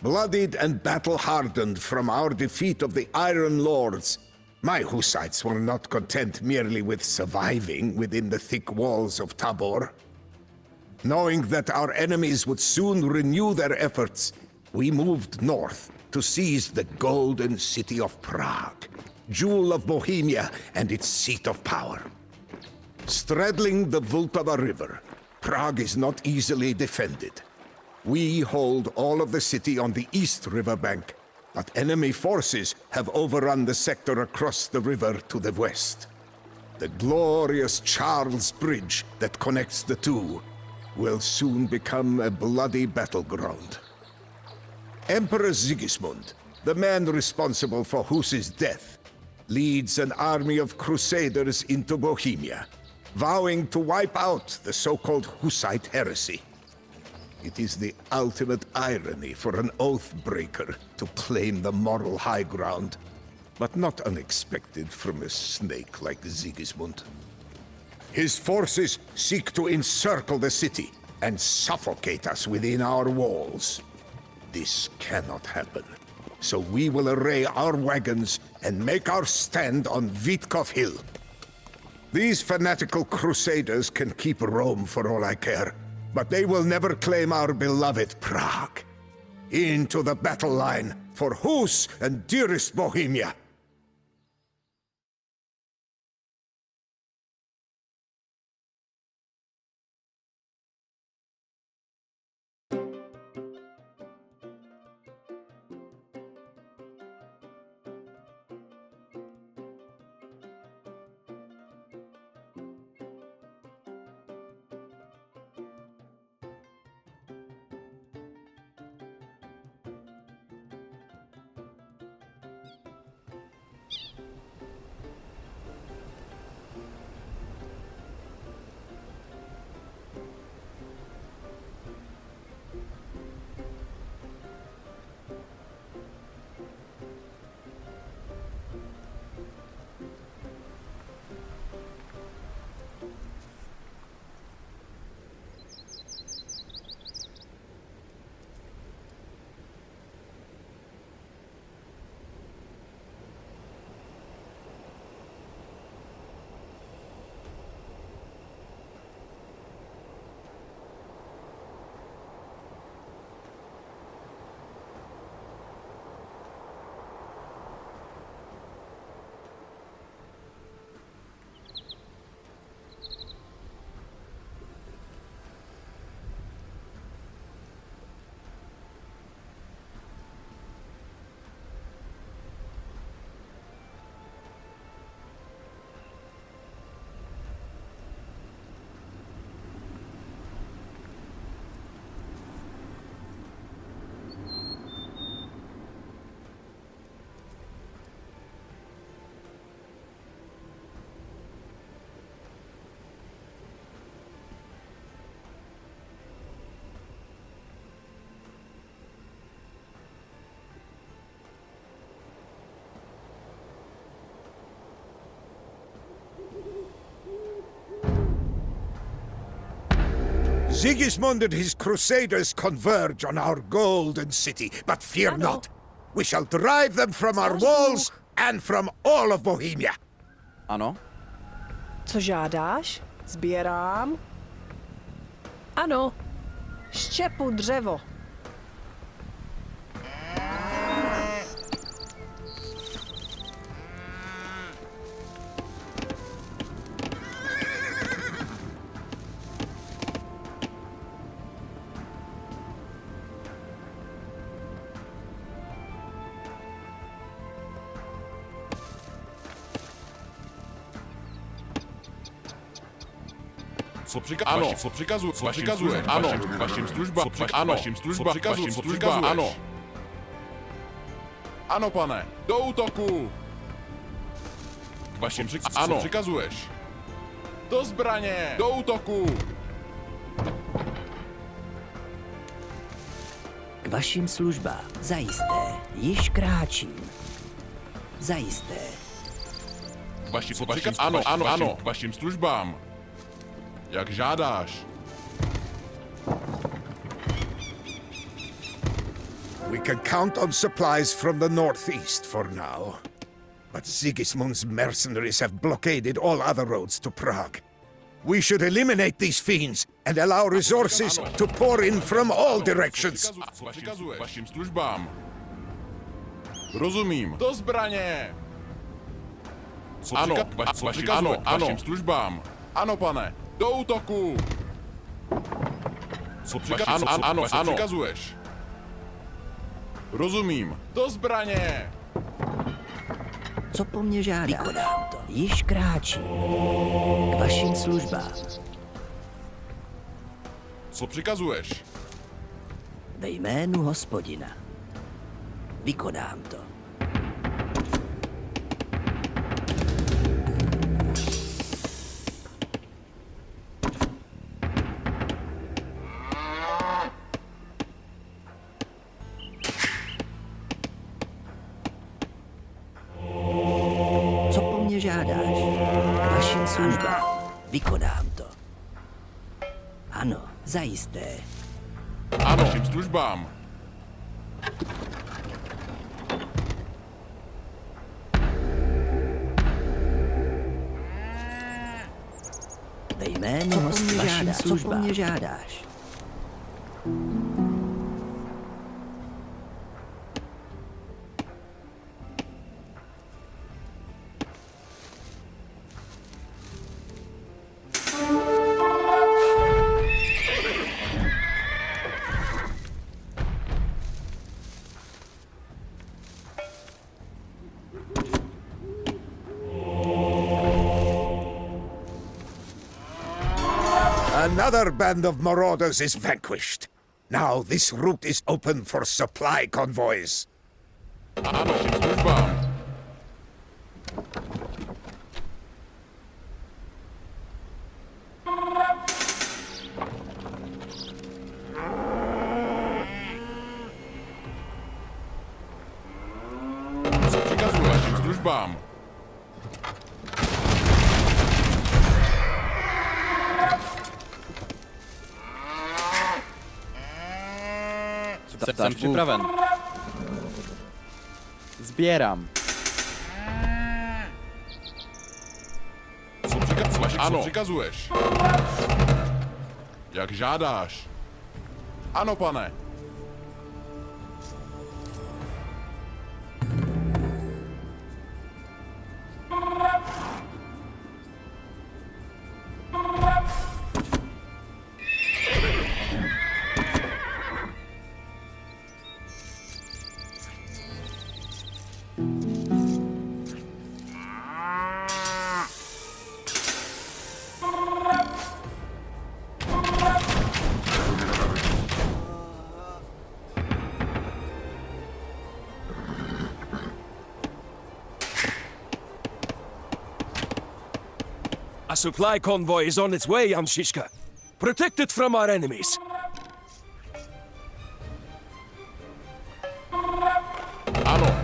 Bloodied and battle-hardened from our defeat of the Iron Lords, my Hussites were not content merely with surviving within the thick walls of Tabor. Knowing that our enemies would soon renew their efforts, we moved north to seize the golden city of Prague, jewel of Bohemia and its seat of power. Straddling the Vltava River, Prague is not easily defended. We hold all of the city on the east riverbank, but enemy forces have overrun the sector across the river to the west. The glorious Charles Bridge that connects the two will soon become a bloody battleground. Emperor Sigismund, the man responsible for Hus's death, leads an army of crusaders into Bohemia, vowing to wipe out the so-called Hussite heresy. It is the ultimate irony for an oath-breaker to claim the moral high ground, but not unexpected from a snake like Sigismund. His forces seek to encircle the city and suffocate us within our walls. This cannot happen, so we will array our wagons and make our stand on Vitkov Hill. These fanatical crusaders can keep Rome for all I care, but they will never claim our beloved Prague. Into the battle line for Hus and dearest Bohemia! Sigismund and his crusaders converge on our golden city, but fear not. We shall drive them from our walls and from all of Bohemia. Ano? Co žádáš? Sbírám. Ano. Štěpu dřevo. Co přikazuje? Ano. Vašim službám. Ano. Vašim službám. Vašim službám. Ano. Ano, pane. Do útoku. Vašim ano. Co přikazuješ? Do zbraně. Do útoku. K vašim službám. Zajisté. Již kráčím. Zajisté. Vašim ano. Vašim službám. Jak žádáš. We can count on supplies from the northeast for now. But Sigismund's mercenaries have blockaded all other roads to Prague. We should eliminate these fiends and allow resources to pour in from all directions. Přikazuje vašim službám. Rozumím. Do zbraně! Ano, vašim službám. Ano, pane. Do útoku! Co přikazuješ? Rozumím. Do zbraně! Co po mně žádá? Vykonám to. Již kráčím. K vašim službám. Co přikazuješ? Ve jménu Hospodina. Vykonám to. Co po mně žádáš? K vašim službám. Vykonám to. Ano, zajisté. Ano, vašim službám. Ve jménu Hospodina. Co po mně žádáš? Another band of marauders is vanquished. Now this route is open for supply convoys. Ano, vašim službám. Co přikazuje vašim službám? Jsem připraven. Sbírám. Co přikazuješ? Jak žádáš? Ano, pane. A supply convoy is on its way, Jan Zizka. Protect it from our enemies. Ano.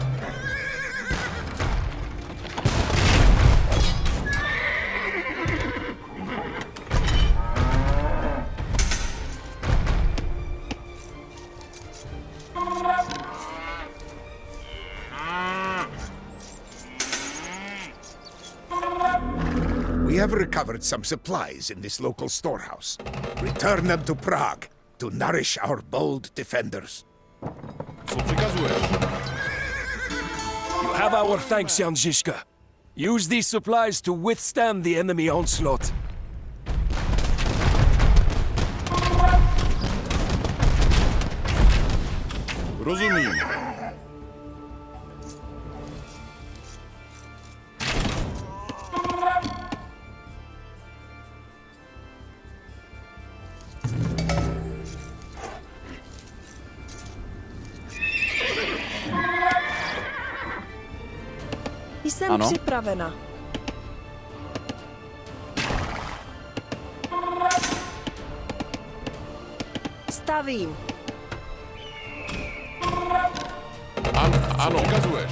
We have recovered some supplies in this local storehouse. Return them to Prague to nourish our bold defenders. Co přikazuješ? You have our thanks, Jan Zizka. Use these supplies to withstand the enemy onslaught. Rozumím. Jsem Ano. připravena. Stavím. Ano, přikazuješ.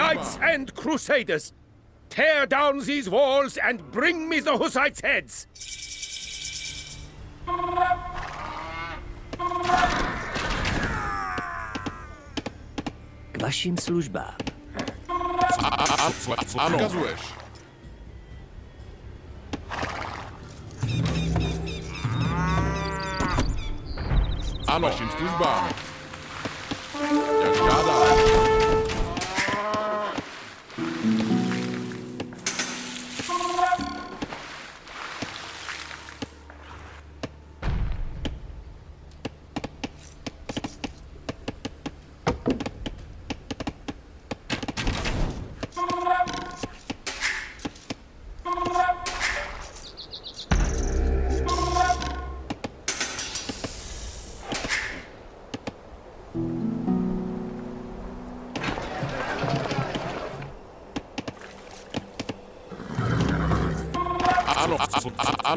Knights and Crusaders, tear down these walls and bring me the Hussites' heads! K vašim službám. Co přikazuješ? Ano, vašim službám. Jak žádáš.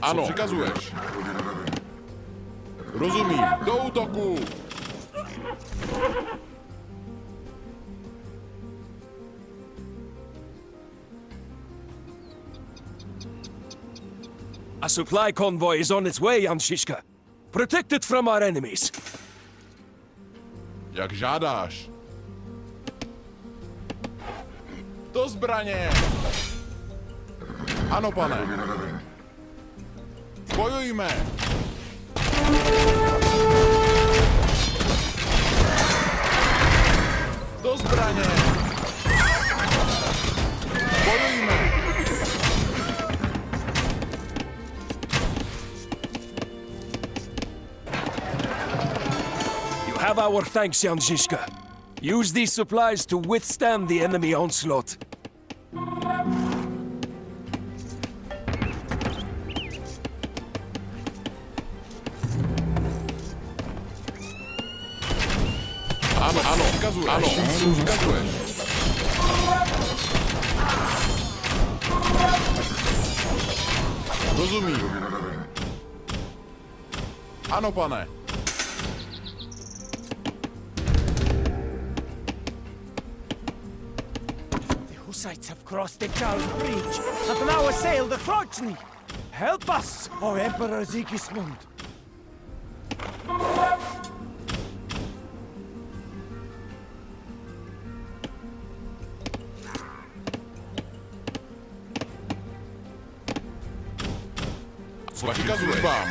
Ano, co přikazuješ? Rozumím, do útoku! A supply convoy is on its way, Jan Zizka. Protect it from our enemies. Jak žádáš. Do zbraně! Ano, pane. Bojujme! Do zbraně! Bojujme! You have our thanks, Jan Zizka. Use these supplies to withstand the enemy onslaught. Ano, přikazuješ. Ano, přikazuješ. Rozumím. Ano, pane. The Hussites have crossed the Charles Bridge and now assail the Trojany. Help us, O Emperor Sigismund. Co přikazuješ? Vám.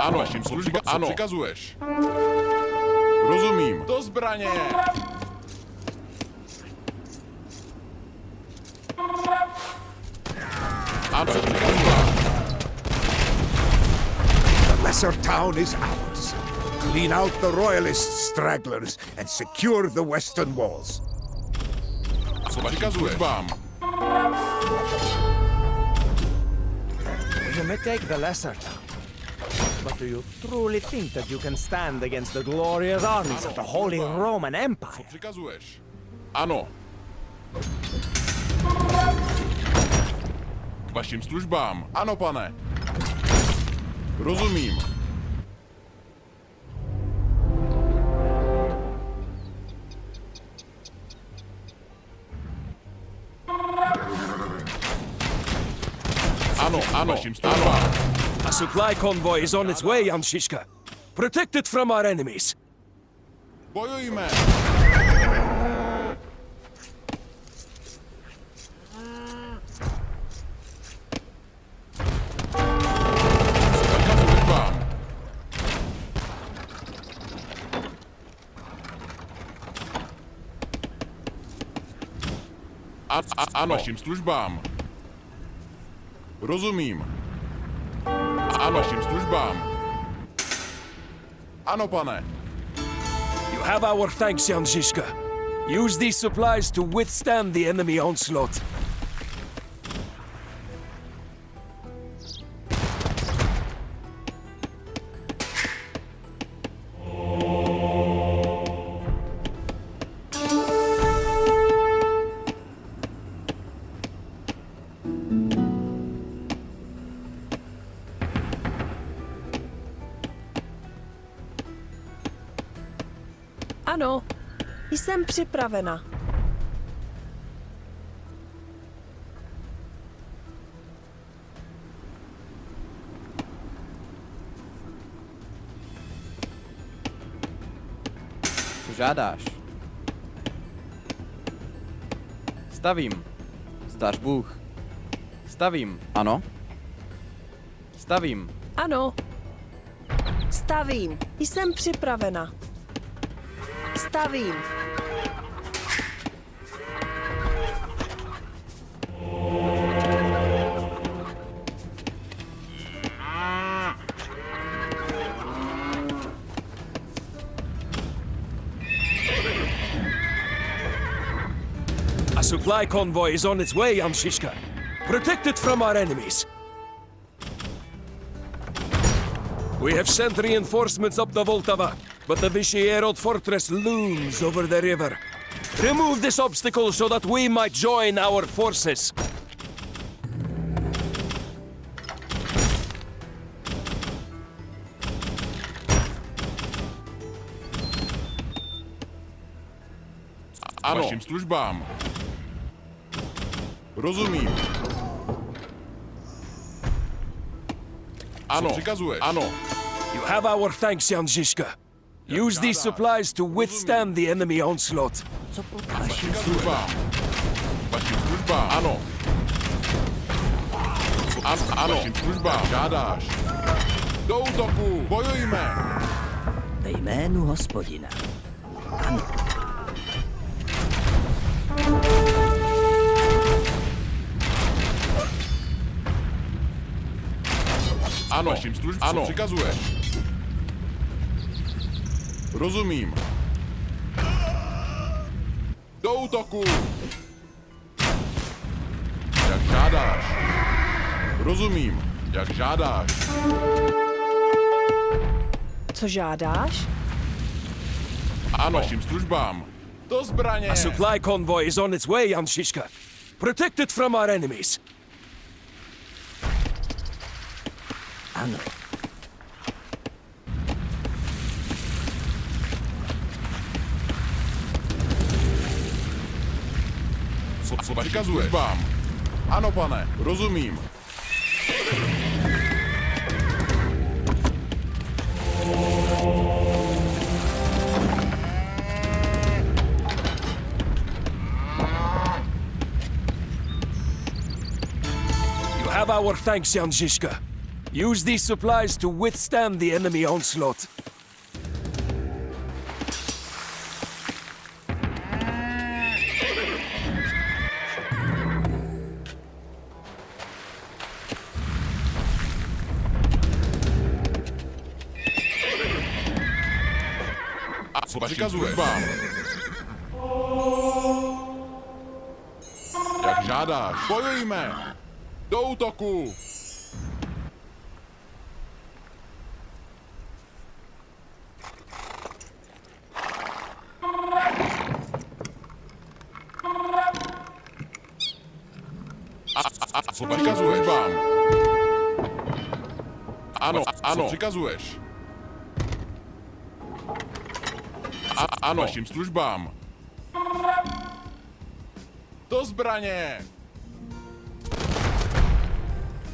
Ano, vašim službám. Ano, přikazuješ. Rozumím. Do zbraně. Ano, přikazuješ. The lesser town is ours. Clean out the royalist stragglers and secure the western walls. Co přikazuješ? Vám. You may take the lesser town, but do you truly think that you can stand against the glorious armies of the Holy Roman Empire? Přikazuješ. Ano. K vašim službám. Ano, pane. Rozumím. Ano, ano, vašim službám. A supply convoy is on its way, Jan Zizka. Protect it from our enemies. Bojujme. Ano. Vašim službám. Rozumím. Ano. Vašim službám. Ano, pane. You have our thanks, Jan Zizka. Use these supplies to withstand the enemy onslaught. Ano, jsem připravena. Co žádáš? Stavím. Zdař Bůh. Stavím. Ano. Stavím. Ano. Stavím. Jsem připravena. Stavím. A supply convoy is on its way, Jan Zizka. Protect it from our enemies. We have sent reinforcements up the Voltava, but the Vyshegorod fortress looms over the river. Remove this obstacle so that we might join our forces. Ano. Vašim službám. Rozumím. Ano. Co přikazuješ? Ano. You have our thanks, Jan Zizka. Use these supplies to withstand the enemy onslaught. Co po Vašim službám. Vašim službám. Ano. Ano. Vašim službám. Žádáš. Do útoku. Bojujme. ve jménu Hospodina. Ano. Ano. Vašim službám. Ano. Co přikazuješ? Rozumím. Do útoku! Jak žádáš. Rozumím. Jak žádáš. Co žádáš? Ano. Vašim službám. Do zbraně! A supply convoy is on its way, Jan Zizka. Protect it from our enemies. Ano. Co přikazuješ? Službám. Ano, pane. Rozumím. You have our thanks, Jan Zizka. Use these supplies to withstand the enemy onslaught. Co přikazuješ? Jak žádáš. Bojujme! Do útoku! Co přikazuješ? Ano, ano. Co přikazuješ? Ano. Vašim službám. Do zbraně!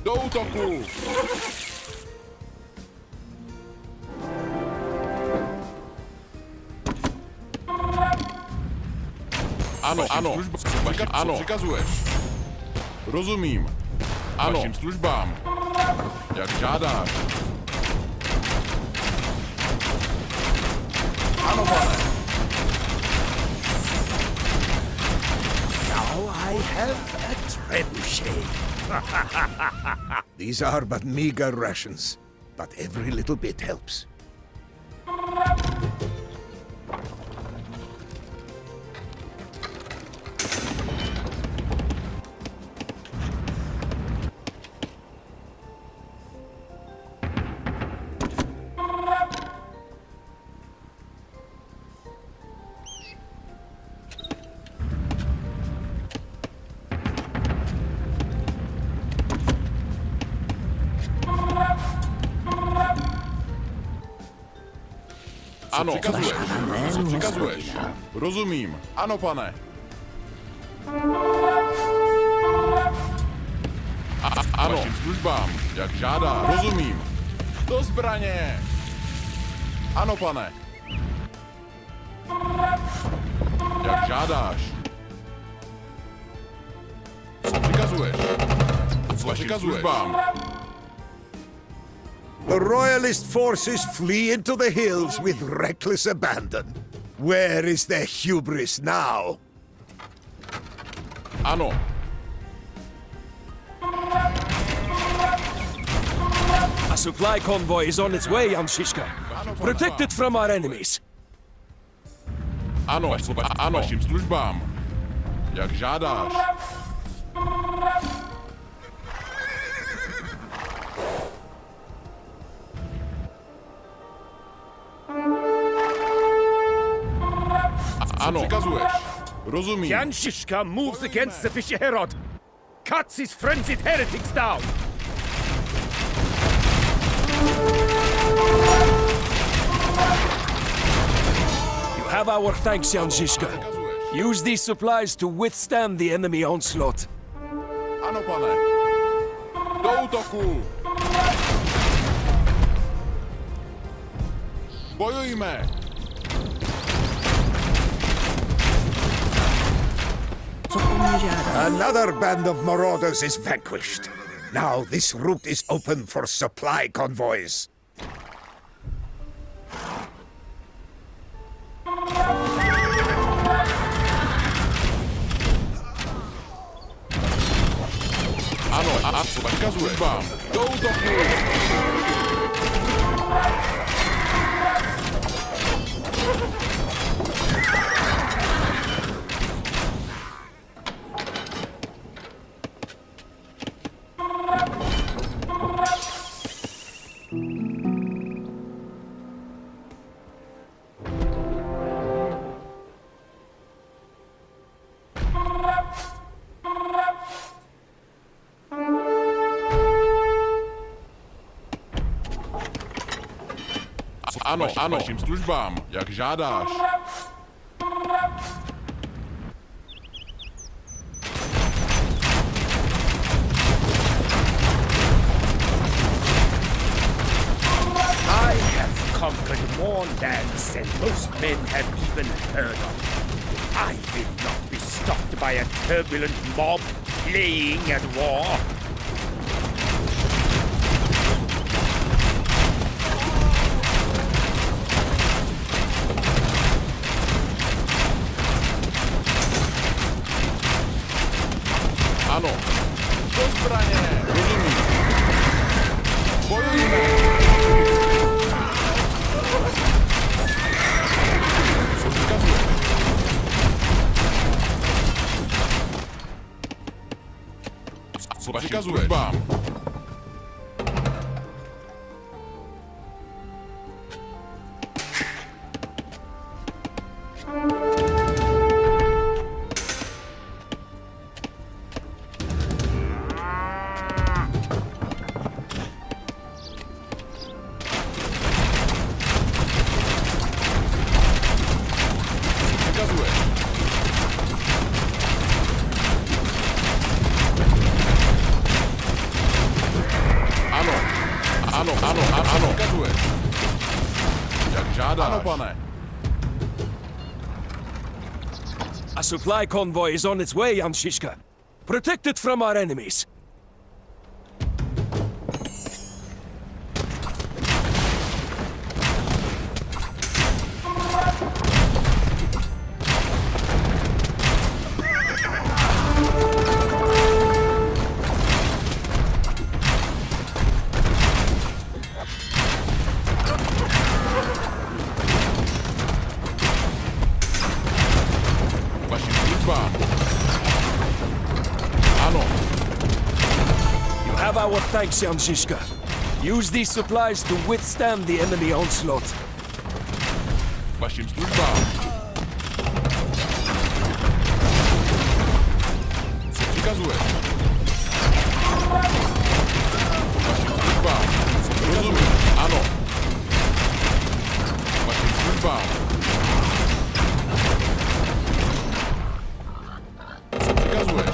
Do útoku! Ano, ano. Ano. Přikazuješ. Rozumím. Ano. Vašim službám. Jak žádáš. Ano, pane. Now I These are but meager rations, but every little bit helps. Ano, přikazuješ. Co přikazuješ? Rozumím. Ano, pane. Ano, vašim službám, jak žádá. Rozumím. Do zbraně. Ano, pane. Jak žádáš. Co přikazuješ? Co vašim službám? The royalist forces flee into the hills with reckless abandon. Where is their hubris now? Ano. A supply convoy is on its way, Jan Zizka. Protect it from our enemies. Ano, ano, vašim službám. Jak žádáš. Ano, přikazuješ. Rozumím. Jan Zizka moves against the Fisher Herod. Cuts his frenzied heretics down. You have our thanks, Jan Zizka. Use these supplies to withstand the enemy onslaught. Ano, pane. Do útoku. Bojujme. Co po mně žádá? Another band of marauders is vanquished. Now this route is open for supply convoys. Ano, a co přikazuješ? Vám. Do útoku. Ano, ano, vašim službám, jak žádáš. I have conquered more lands than most men have even heard of. I will not be stopped by a turbulent mob playing at war. Ano. Do zbraně. Rozumím. Bojujme. Co přikazuješ? Co přikazuješ? Vám. Ano, ukazuješ. Jak žádáš. Ano, pane. A supply convoy is on its way, Jan Zizka. Protect it from our enemies. our thanks, Jan Zizka. Use these supplies to withstand the enemy onslaught. Vašim službám. Co přikazuje? Vašim službám. Rozumím. Ano. Vašim službám. Co přikazuje?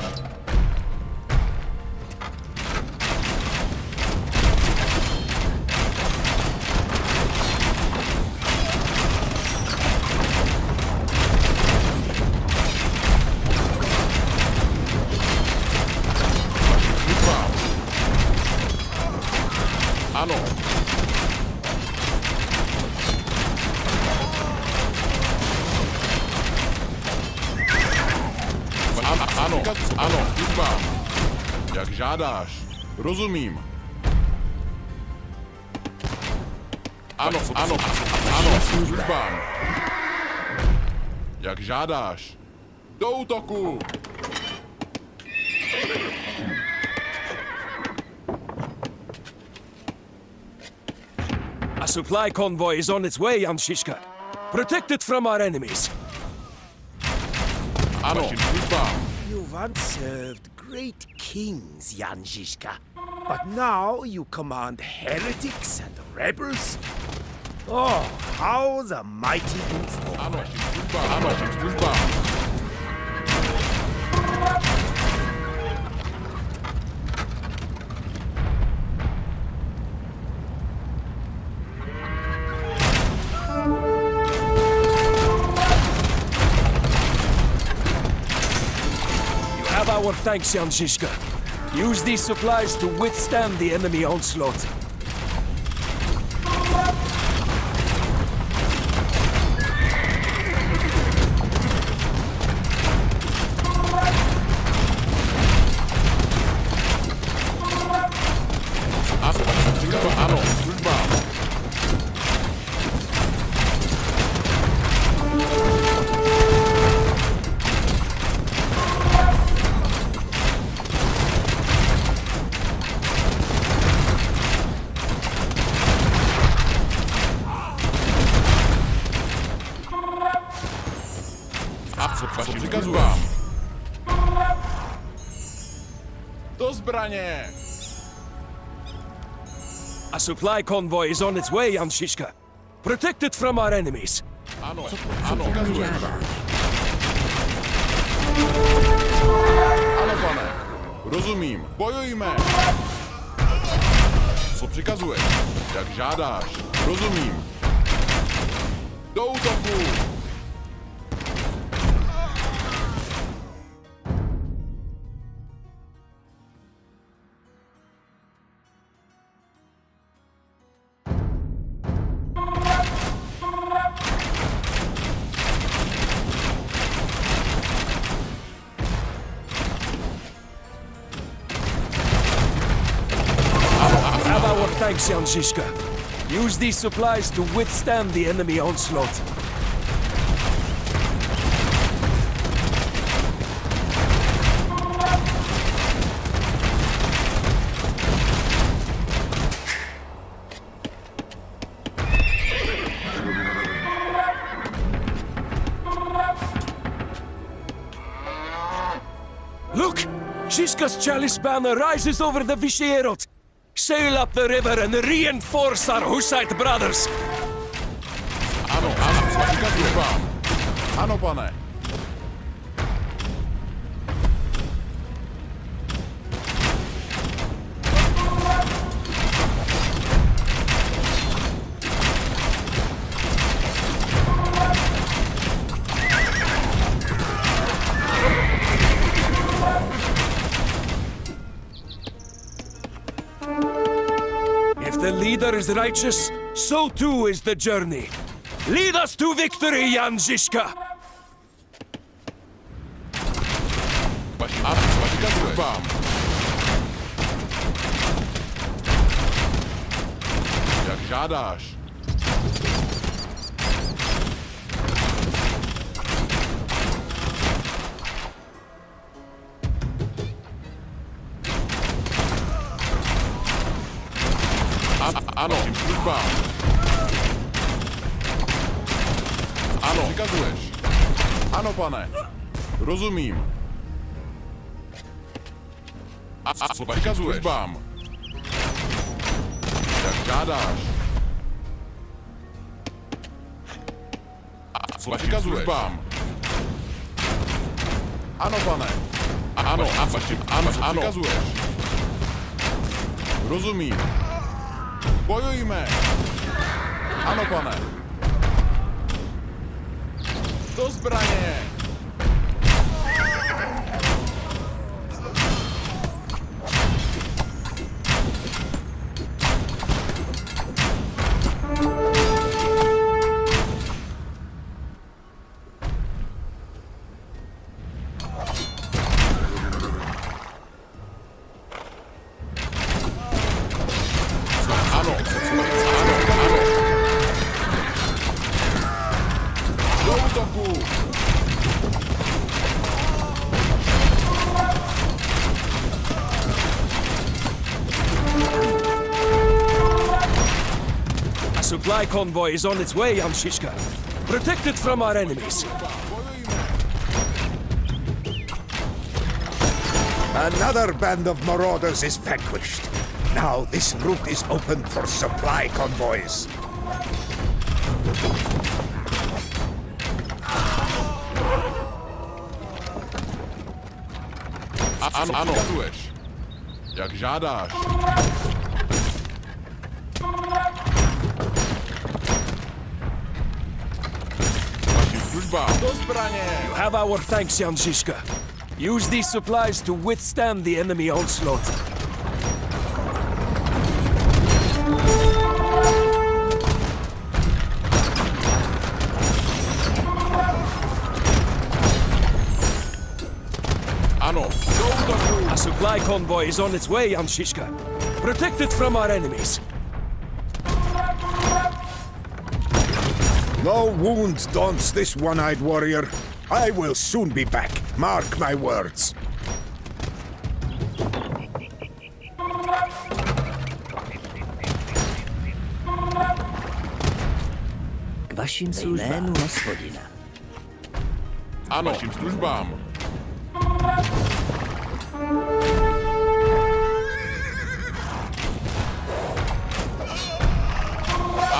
Ano. Ano, ano, službám. Jak žádáš. Rozumím. Ano, ano, ano, službám. Jak žádáš. Do útoku. A supply convoy is on its way, Jan Zizka. Protect it from our enemies. Ano, vašim službám. You once served great kings, Jan Zizka. But now you command heretics and rebels? Oh, how the mighty move forward. Ano, vašim službám. Ano, vašim službám. Our thanks, Jan Zizka. Use these supplies to withstand the enemy onslaught. Ano, službám. Co přikazuji vám? Do zbraně! A supply convoy is on its way, Jan Zizka. Protect it from our enemies. Ano, ano, přikazuji. Ano, pane. Rozumím. Bojujme. Co přikazuješ? Jak žádáš. Rozumím. Do útoku! Thanks, Jan Zizka. Use these supplies to withstand the enemy onslaught. Look! Zizka's chalice banner rises over the Vishierot. Sail up the river and reinforce our Hussite brothers. Ano, ano, přikazuji vám. Ano, pane. The leader is righteous, so too is the journey. Lead us to victory, Jan Zizka! Jak žádáš. službám. Ano, přikazuješ. Ano, pane. Rozumím. Přikazuješ. Službám. Jak žádáš. Přikazuješ. Službám. Ano, pane. Ano, ano, přikazuješ. Rozumím. Bojujme. Ano, pane. Do zbraně. A supply convoy is on its way, Jan Zizka. Protect it from our enemies. Another band of marauders is vanquished. Now this route is open for supply convoys. Ano, přikazuješ. Jak žádáš. Vašim službám. Do zbraně. You have our thanks, Jan Zizka. Use these supplies to withstand the enemy onslaught. Ano, do útoku. A supply convoy is on its way, Jan Zizka. Protect it from our enemies. No wound daunts this one-eyed warrior. I will soon be back. Mark my words. K vašim službám, hospodina. Ano, vašim službám.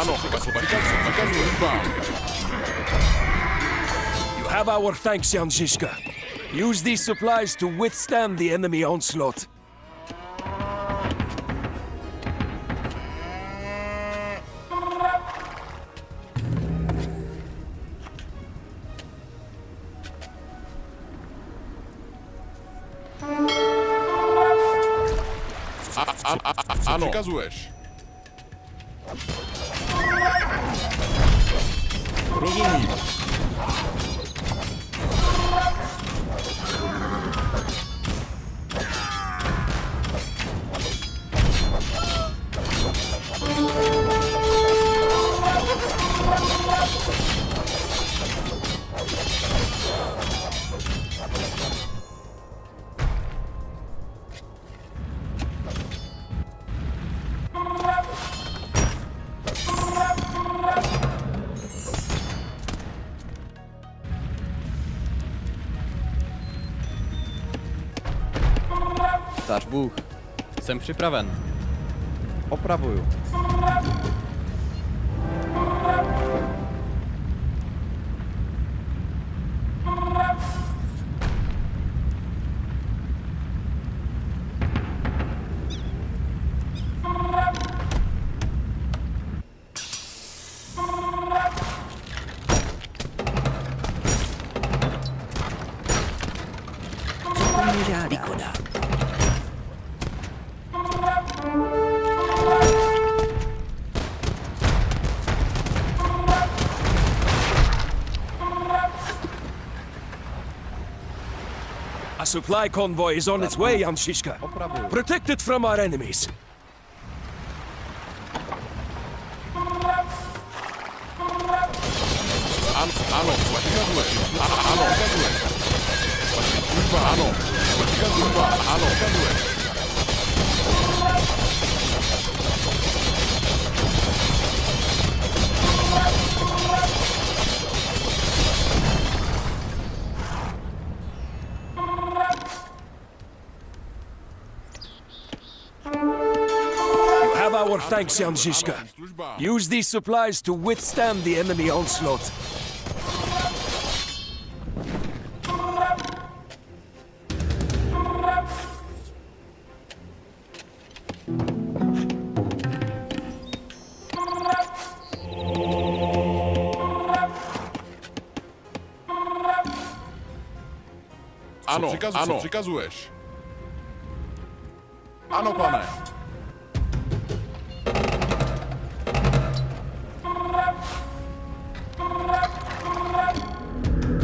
Ano, přikazuji službám. You have our thanks, Jan Zizka. Use these supplies to withstand the enemy onslaught. Ano, přikazuješ. Rozumím. Stař Bůh. Jsem připraven. Opravuju. Co po mně žádá? A supply convoy is on its way, Jan Zizka. Opravuju. Protect it from our enemies. Ano, přikazuješ. Ano, přikazuješ. Vašim službám. Ano, přikazuješ. Ano, přikazuješ. thanks, Jan Zizka. Use these supplies to withstand the enemy onslaught. Ano, ano, přikazuješ. Ano, pane.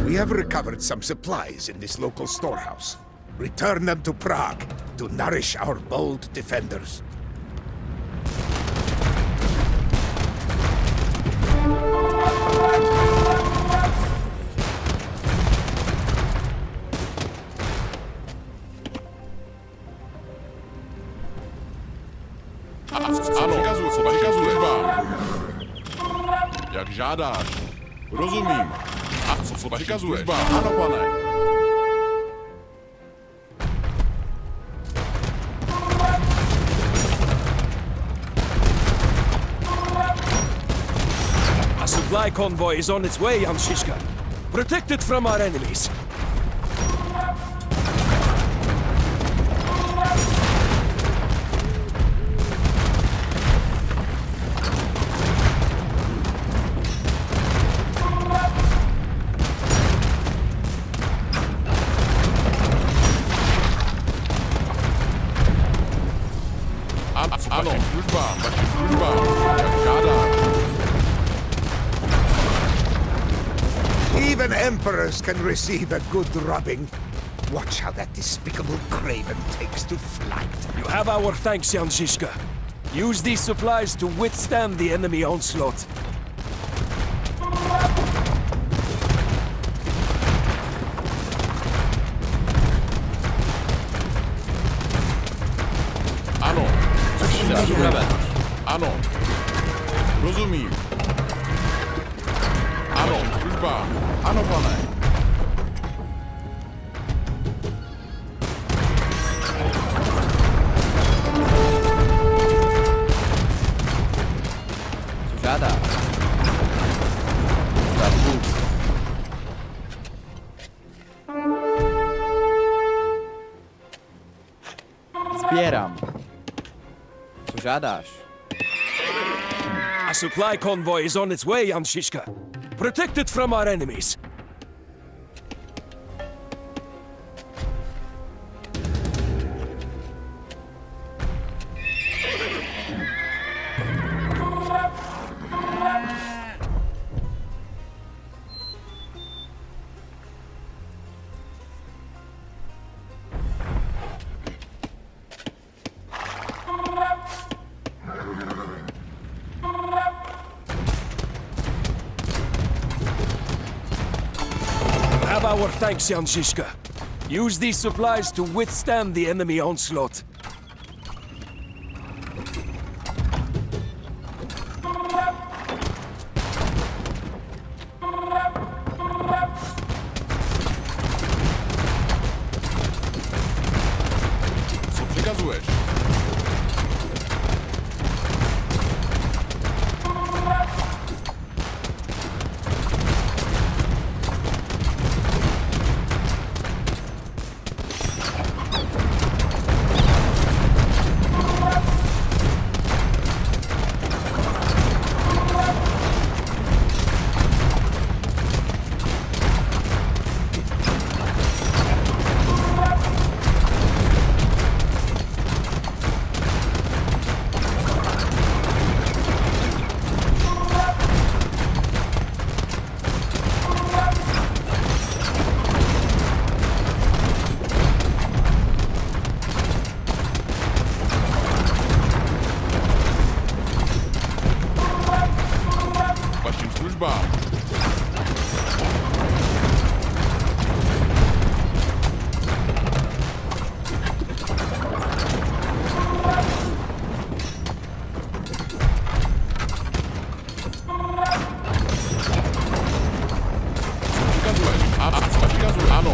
We have recovered some supplies in this local storehouse. Return them to Prague to nourish our bold defenders. Ano, přikazuješ vám. Jak žádáš. Rozumím. A co přikazuješ vám? Ano, pane. A supply convoy is on its way, Jan Zizka. Protect it from our enemies. Ano, vašim službám, jak žádáš. Even emperors can receive a good rubbing. Watch how that despicable craven takes to flight. You have our thanks, Jan Zizka. Use these supplies to withstand the enemy onslaught. Ano, Připraven. ano. Rozumím. Ano, službám. Ano, pane. Co žádá? Dáš Bůh. Sbírám. Co žádáš? A supply convoy is on its way, Jan Zizka. Protect it from our enemies. Have our thanks, Jan Zizka. Use these supplies to withstand the enemy onslaught. Co přikazuješ? Vašim službám. Přikazuješ? Ano.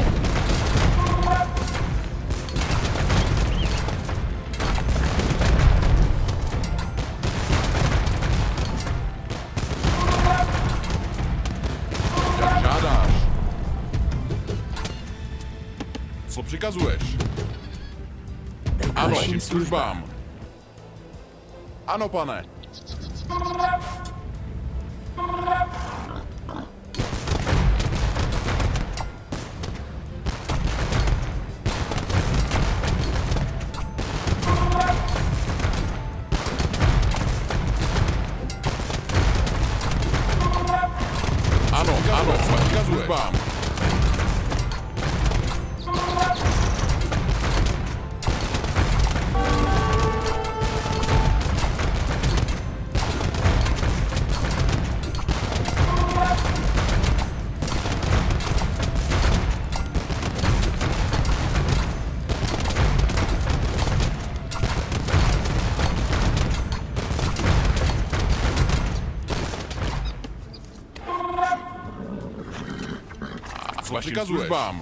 Co přikazuješ? Ano, vašim službám. Ano, pane. Ano, ano, vašim službám. Co vašim službám.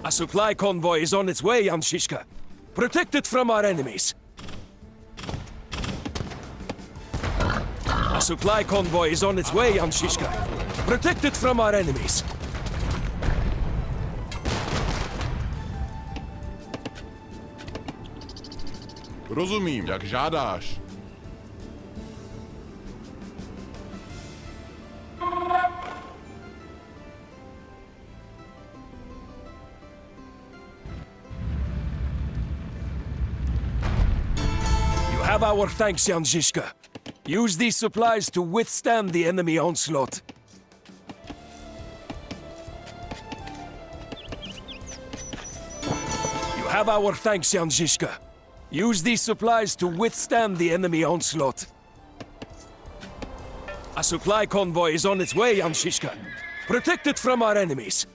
A supply convoy is on its way, Jan Zizka. Protect it from our enemies. A supply convoy is on its way, Jan Zizka. Protect it from our enemies. Rozumím, jak žádáš. You have our thanks, Jan Zizka. Use these supplies to withstand the enemy onslaught. You have our thanks, Jan Zizka. Use these supplies to withstand the enemy onslaught. A supply convoy is on its way, Jan Zizka. Protect it from our enemies.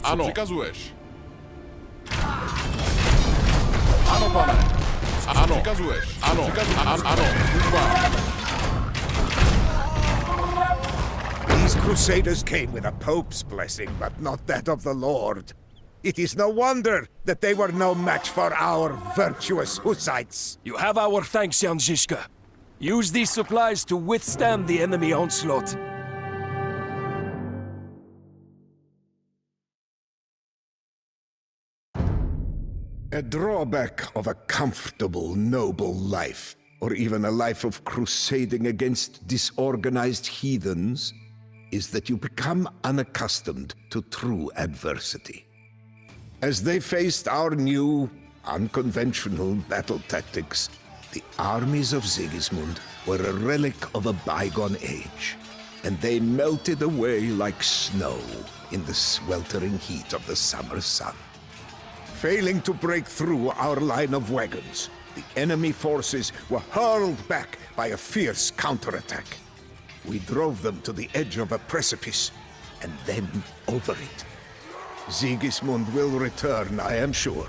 Ano. Co přikazuješ? Ano, pane. Ano. Přikazuješ. Ano. Ano. Služba. These crusaders came with a pope's blessing, but not that of the Lord. It is no wonder that they were no match for our virtuous Hussites. You have our thanks, Jan Zizka. Use these supplies to withstand the enemy onslaught. A drawback of a comfortable, noble life, or even a life of crusading against disorganized heathens, is that you become unaccustomed to true adversity. As they faced our new, unconventional battle tactics, the armies of Sigismund were a relic of a bygone age, and they melted away like snow in the sweltering heat of the summer sun. Failing to break through our line of wagons, the enemy forces were hurled back by a fierce counterattack. We drove them to the edge of a precipice, and then over it. Sigismund will return, I am sure.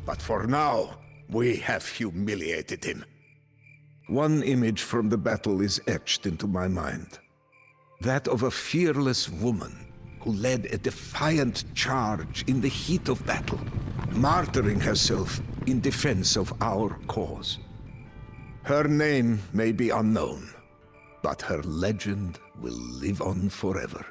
But for now, we have humiliated him. One image from the battle is etched into my mind. That of a fearless woman who led a defiant charge in the heat of battle, martyring herself in defense of our cause. Her name may be unknown, but her legend will live on forever.